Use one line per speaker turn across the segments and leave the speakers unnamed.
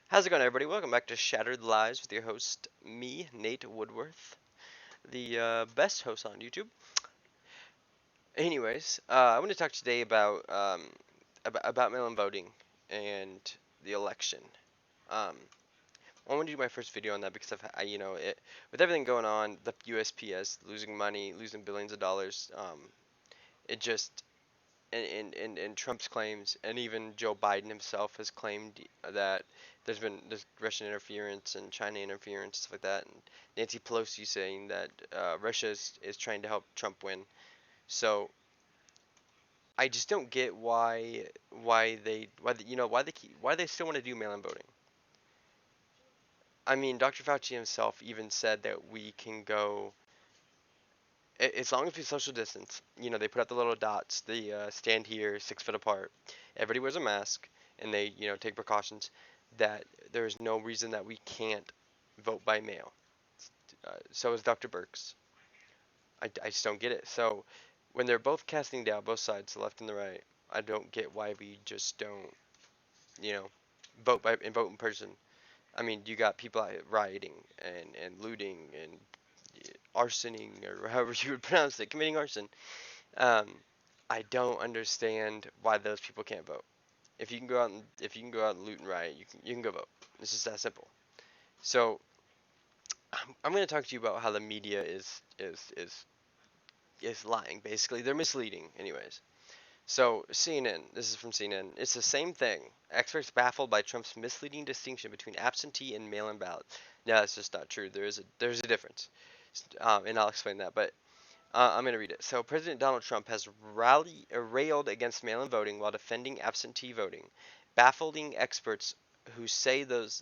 How's it going, everybody? Welcome back to Shattered Lives with your host, me, Nate Woodworth, the best host on YouTube. Anyways, I want to talk today about mail-in voting and the election. Um, I want to do my first video on that because with everything going on, the USPS losing money, losing billions of dollars. It just and Trump's claims, and even Joe Biden himself has claimed that there's Russian interference and China interference, stuff like that. And Nancy Pelosi saying that Russia is trying to help Trump win. So I just don't get why they still want to do mail-in voting. I mean, Dr. Fauci himself even said that we can go as long as we social distance. They put out the little dots, the stand here 6 foot apart. Everybody wears a mask, and they take precautions. That there is no reason that we can't vote by mail. So is Dr. Burks. I just don't get it. So when they're both casting doubt, both sides, the left and the right, I don't get why we just don't, you know, vote in person. I mean, you got people out rioting and looting and arsoning, or however you would pronounce it, committing arson. Um, I don't understand why those people can't vote. If you can go out and loot and riot, you can go vote. It's just that simple. So I'm going to talk to you about how the media is lying. Basically, they're misleading. Anyways, so CNN. This is from CNN. It's the same thing. Experts baffled by Trump's misleading distinction between absentee and mail-in ballots. No, that's just not true. There's a difference, and I'll explain that. But I'm going to read it. So, President Donald Trump has railed against mail in voting while defending absentee voting, baffling experts who say those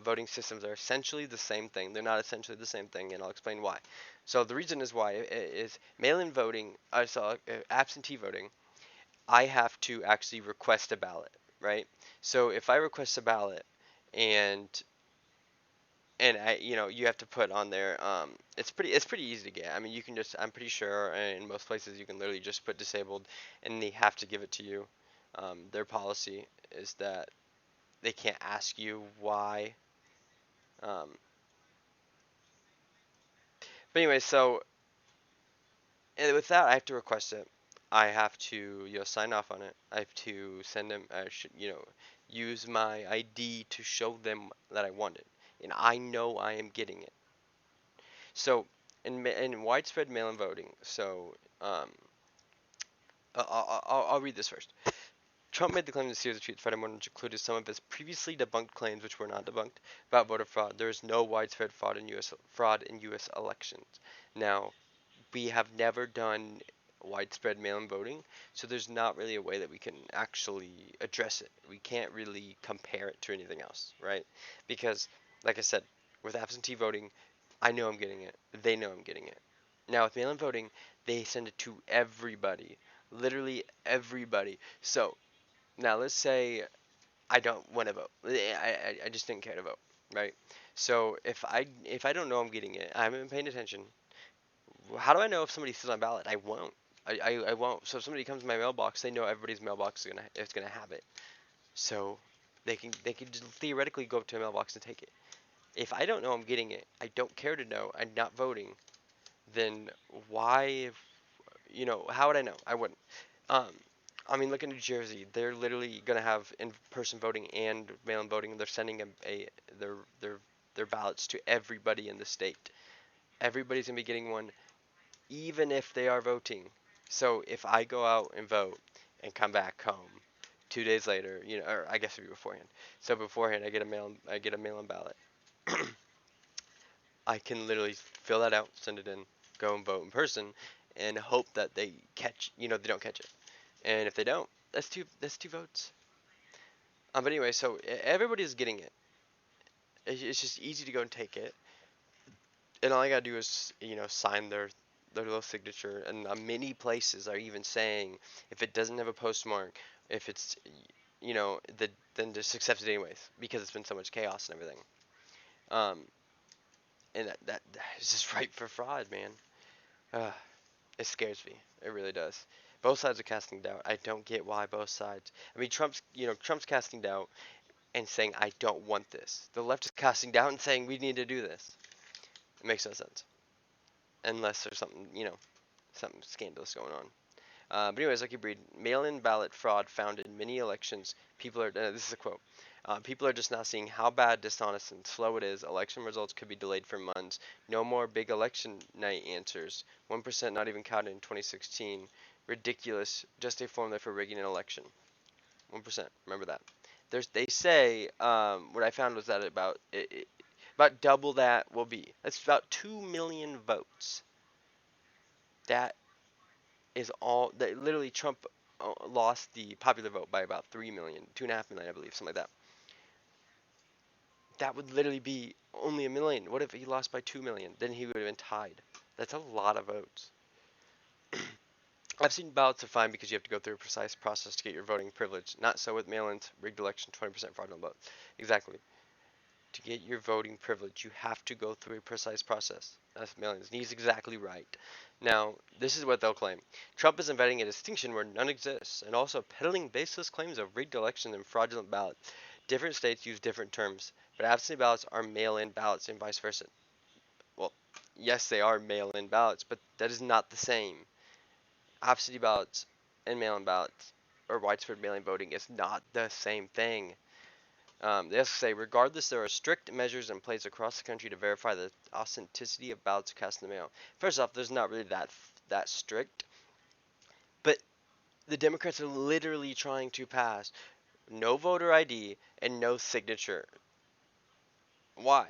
voting systems are essentially the same thing. They're not essentially the same thing, and I'll explain why. So, the reason is why is mail in voting, absentee voting, I have to actually request a ballot, right? So, if I request a ballot and you have to put on there. It's pretty easy to get. I mean, you can just, I'm pretty sure in most places you can literally just put disabled, and they have to give it to you. Their policy is that they can't ask you why. Um, but anyway, so and with that, I have to request it. I have to, sign off on it. I have to send them, use my ID to show them that I want it, and I know I am getting it. So in widespread mail-in voting, I'll read this first. Trump made the claim in a series of tweets Friday morning, which included some of his previously debunked claims, which were not debunked, about voter fraud. There is no widespread fraud in U.S. elections. Now, we have never done widespread mail-in voting, so there's not really a way that we can actually address it. We can't really compare it to anything else, right? Because, like I said, with absentee voting, I know I'm getting it. They know I'm getting it. Now, with mail-in voting, they send it to everybody, literally everybody. So now let's say I don't want to vote. I just didn't care to vote, right? So if I don't know I'm getting it, I haven't been paying attention. How do I know if somebody sees my ballot? I won't. I won't. So if somebody comes to my mailbox, they know everybody's mailbox is gonna have it. So they can just theoretically go up to a mailbox and take it. If I don't know I'm getting it, I don't care to know. I'm not voting. Then why? How would I know? I wouldn't. Um, I mean, look at New Jersey. They're literally gonna have in-person voting and mail-in voting. They're sending their their their ballots to everybody in the state. Everybody's gonna be getting one, even if they are voting. So if I go out and vote and come back home 2 days later, or I guess it'd be beforehand. So beforehand, I get a mail-in ballot. I can literally fill that out, send it in, go and vote in person, and hope that they don't catch it. And if they don't, that's two votes. But anyway, so everybody's getting it. It's just easy to go and take it, and all I gotta do is sign their little signature. And many places are even saying if it doesn't have a postmark, if it's then just accept it anyways because it's been so much chaos and everything. Um, and that is just ripe for fraud, man. Uh, it scares me. It really does. Both sides are casting doubt. I don't get why both sides. I mean, Trump's casting doubt. and saying, I don't want this. The left is casting down and saying, we need to do this. It makes no sense. Unless there's something, something scandalous going on. But anyways, I keep reading. Mail-in ballot fraud found in many elections. People are, this is a quote, people are just not seeing how bad, dishonest, and slow it is. Election results could be delayed for months. No more big election night answers. 1% not even counted in 2016. Ridiculous. Just a formula for rigging an election. 1%. Remember that. They say, what I found was that about double that will be. That's about 2 million votes. That is all that literally Trump lost the popular vote by about 3 million, 2.5 million, I believe, something like that. That would literally be only a million. What if he lost by 2 million? Then he would have been tied. That's a lot of votes. I've seen ballots are fine because you have to go through a precise process to get your voting privilege. Not so with mail-ins, rigged election, 20% fraudulent votes. Exactly. To get your voting privilege, you have to go through a precise process. That's millions. And he's exactly right. Now, this is what they'll claim. Trump is inventing a distinction where none exists, and also peddling baseless claims of rigged elections and fraudulent ballots. Different states use different terms, but absentee ballots are mail-in ballots and vice versa. Well, yes, they are mail-in ballots, but that is not the same. Absentee ballots and mail-in ballots, or widespread mail-in voting, is not the same thing. They also say, regardless, there are strict measures in place across the country to verify the authenticity of ballots cast in the mail. First off, there's not really that strict, but the Democrats are literally trying to pass no voter ID and no signature. Why?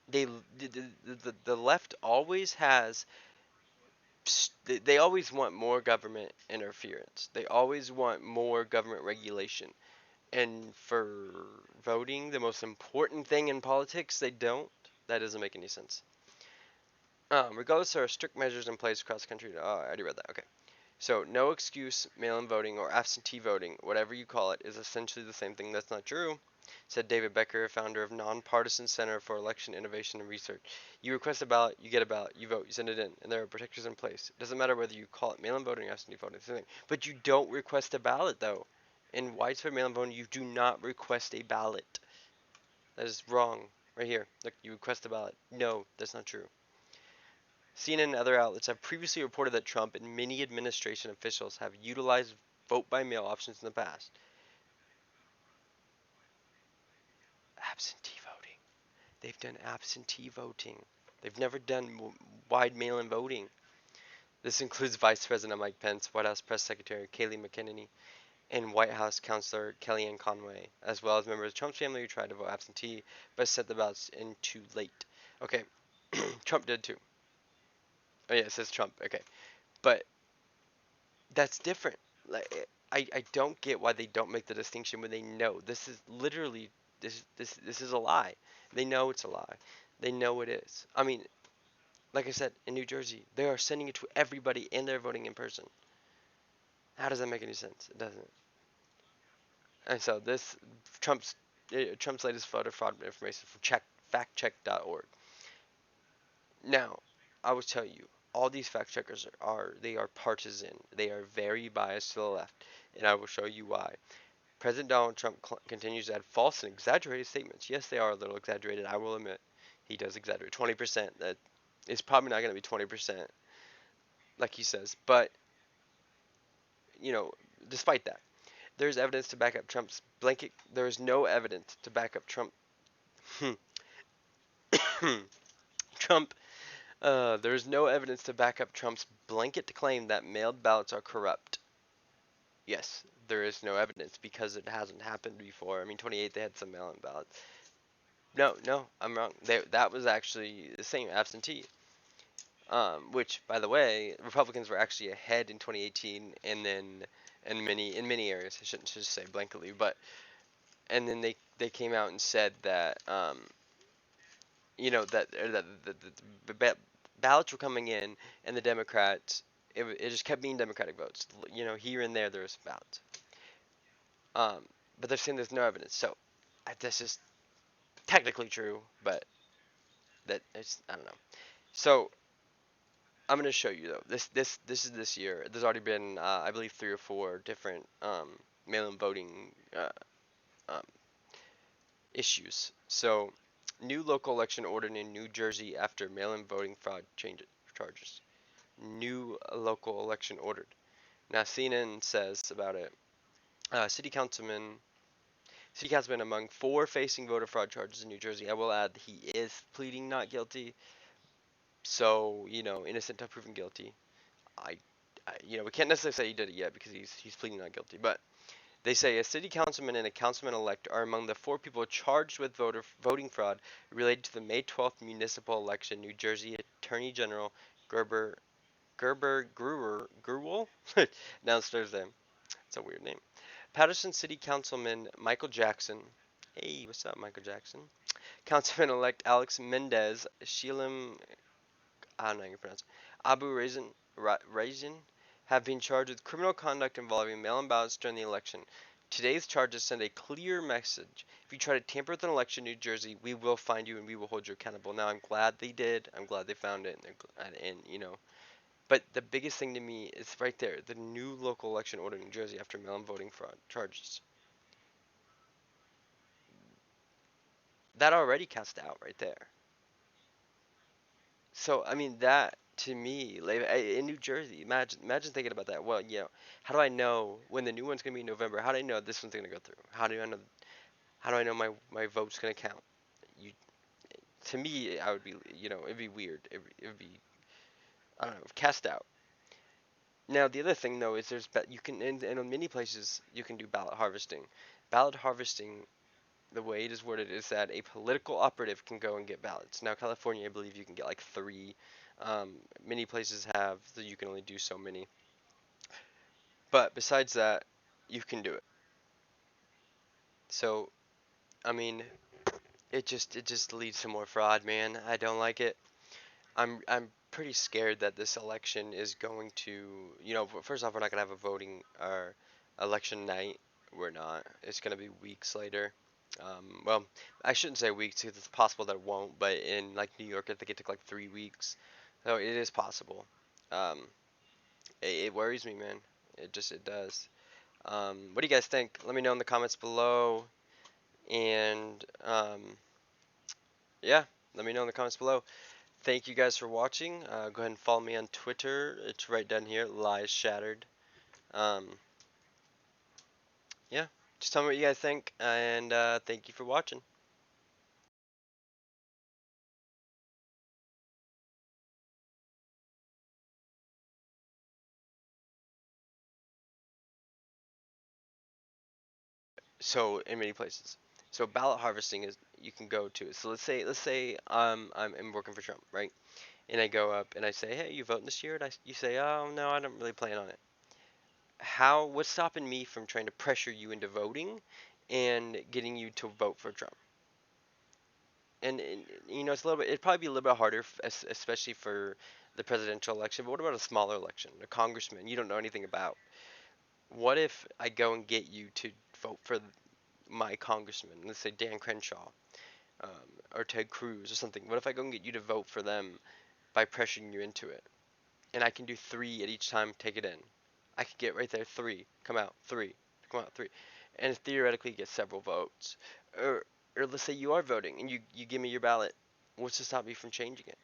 The left always has they always want more government interference. They always want more government regulation. And for voting, the most important thing in politics, they don't. That doesn't make any sense. Regardless, there are strict measures in place across the country. Oh, I already read that. Okay. So, no excuse, mail-in voting, or absentee voting, whatever you call it, is essentially the same thing. That's not true, said David Becker, founder of Nonpartisan Center for Election Innovation and Research. You request a ballot, you get a ballot, you vote, you send it in, and there are protectors in place. It doesn't matter whether you call it mail-in voting or absentee voting, it's the same thing. But you don't request a ballot, though. In widespread mail-in voting, you do not request a ballot. That is wrong. Right here. Look, you request a ballot. No, that's not true. CNN and other outlets have previously reported that Trump and many administration officials have utilized vote by mail options in the past. Absentee voting. They've done absentee voting. They've never done wide mail in voting. This includes Vice President Mike Pence, White House Press Secretary Kayleigh McEnany, and White House Counselor Kellyanne Conway, as well as members of Trump's family who tried to vote absentee but sent the ballots in too late. Okay, Trump did too. Oh yeah, it says Trump. Okay, but that's different. Like I don't get why they don't make the distinction when they know this is literally this is a lie. They know it's a lie. They know it is. I mean, like I said, in New Jersey, they are sending it to everybody and they're voting in person. How does that make any sense? It doesn't. And so this Trump's Trump's latest voter fraud information from factcheck.org. Now, I will tell you, all these fact checkers they are partisan. They are very biased to the left, and I will show you why. President Donald Trump continues to add false and exaggerated statements. Yes, they are a little exaggerated. I will admit, he does exaggerate. 20%. That is probably not going to be 20%, like he says. But you know, despite that, there's evidence to back up Trump's blanket. There is no evidence to back up Trump. Trump. There is no evidence to back up Trump's blanket claim that mailed ballots are corrupt. Yes, there is no evidence because it hasn't happened before. I mean, 28 they had some mail-in ballots. No, I'm wrong. That was actually the same absentee. Which, by the way, Republicans were actually ahead in 2018, and then in many areas. I shouldn't just say blanketly, but and then they came out and said that that ballots were coming in, and the Democrats it just kept being Democratic votes. Here and there was ballots. Um, but they're saying there's no evidence. So this is technically true, but that it's I don't know. So I'm gonna show you though. This is this year. There's already been I believe 3 or 4 different mail-in voting issues. So, new local election ordered in New Jersey after mail-in voting fraud charges. New local election ordered. Now, CNN says about it. Uh, city councilman, city councilman among four facing voter fraud charges in New Jersey. I will add he is pleading not guilty, so innocent until proven guilty. I, we can't necessarily say he did it yet because he's pleading not guilty. But they say a city councilman and a councilman-elect are among the four people charged with voting fraud related to the May 12th municipal election. New Jersey Attorney General Gerber Gerber Gruel announced Thursday. It's a weird name. Patterson City Councilman Michael Jackson. Hey, what's up, Michael Jackson? Councilman-elect Alex Mendez, Shelim, I don't know how you pronounce it, Abu Raisin have been charged with criminal conduct involving mail-in ballots during the election. Today's charges send a clear message. If you try to tamper with an election in New Jersey, we will find you and we will hold you accountable. Now, I'm glad they did. I'm glad they found it. And but the biggest thing to me is right there, the new local election order in New Jersey after mail-in voting fraud charges. That already cast out right there. So I mean that to me, like in New Jersey, imagine thinking about that. Well, how do I know when the new one's gonna be in November? How do I know this one's gonna go through? How do I know my vote's gonna count? You To me, I would be it'd be weird. It would be I don't know cast out. Now the other thing though is you can in many places you can do ballot harvesting. Ballot harvesting, the way it is worded is that a political operative can go and get ballots. Now, California, I believe you can get like three. Many places have that you can only do so many. But besides that, you can do it. So, I mean, it just leads to more fraud, man. I don't like it. I'm pretty scared that this election is going to, first off, we're not gonna have a voting or election night. We're not. It's gonna be weeks later. Well, I shouldn't say weeks because it's possible that it won't. But in like New York, I think it took like 3 weeks, so it is possible. Um, it worries me, man. It does. What do you guys think? Let me know in the comments below, and yeah, let me know in the comments below. Thank you guys for watching. Go ahead and follow me on Twitter. It's right down here, Lies Shattered. Um, yeah, just tell me what you guys think, and thank you for watching. So in many places. So ballot harvesting is you can go to it. So let's say I'm working for Trump, right? And I go up and I say, hey, you voting this year? And you say, oh no, I don't really plan on it. What's stopping me from trying to pressure you into voting and getting you to vote for Trump? And it's a little bit. It'd probably be a little bit harder, especially for the presidential election. But what about a smaller election, a congressman you don't know anything about? What if I go and get you to vote for my congressman? Let's say Dan Crenshaw, or Ted Cruz or something. What if I go and get you to vote for them by pressuring you into it? And I can do three at each time. Take it in. I could get right there three. Come out three. Come out three, and theoretically get several votes. Or let's say you are voting and you give me your ballot. What's to stop me from changing it?